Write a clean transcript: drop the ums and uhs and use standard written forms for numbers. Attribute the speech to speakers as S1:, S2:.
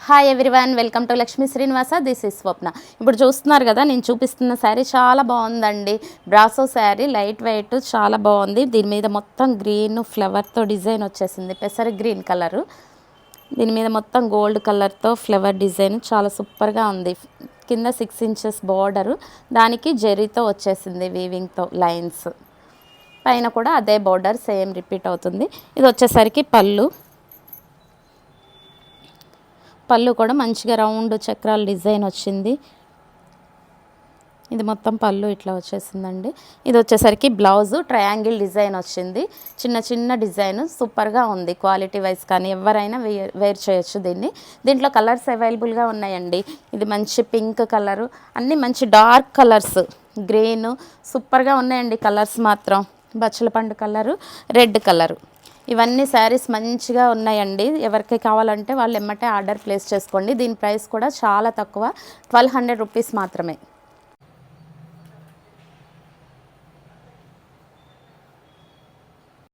S1: Hi everyone, welcome to Lakshmi Srinivasa. This is Swapna. ఇప్పుడు చూస్తున్నారు కదా, నేను చూపిస్తున్న శారీ చాలా బాగుందండి. బ్రాసో శారీ, లైట్ వెయిట్, చాలా బాగుంది. దీని మీద మొత్తం గ్రీన్ ఫ్లవర్తో డిజైన్ వచ్చేసింది, పెసర గ్రీన్ కలరు. దీని మీద మొత్తం గోల్డ్ కలర్తో ఫ్లవర్ డిజైన్ చాలా సూపర్గా ఉంది. కింద 6 ఇంచెస్ బార్డరు, దానికి జెరీతో వచ్చేసింది వీవింగ్తో లైన్స్. పైన కూడా అదే బార్డర్ సేమ్ రిపీట్ అవుతుంది. ఇది వచ్చేసరికి పళ్ళు కూడా మంచిగా రౌండ్ చక్రాల డిజైన్ వచ్చింది. ఇది మొత్తం పళ్ళు ఇట్లా వచ్చేసిందండి. ఇది వచ్చేసరికి బ్లౌజు ట్రయాంగిల్ డిజైన్ వచ్చింది. చిన్న చిన్న డిజైన్ సూపర్గా ఉంది. క్వాలిటీ వైజ్ కానీ ఎవరైనా వేర్ చేయొచ్చు దీన్ని. దీంట్లో కలర్స్ అవైలబుల్గా ఉన్నాయండి. ఇది మంచి పింక్ కలరు, అన్నీ మంచి డార్క్ కలర్స్, గ్రీన్ సూపర్గా ఉన్నాయండి. కలర్స్ మాత్రం బచ్చల పండు కలరు, రెడ్ కలరు, ఇవన్నీ శారీస్ మంచిగా ఉన్నాయండి. ఎవరికి కావాలంటే వాళ్ళు ఎమ్మటే ఆర్డర్ ప్లేస్ చేసుకోండి. దీని ప్రైస్ కూడా చాలా తక్కువ, 1200 రూపీస్ మాత్రమే.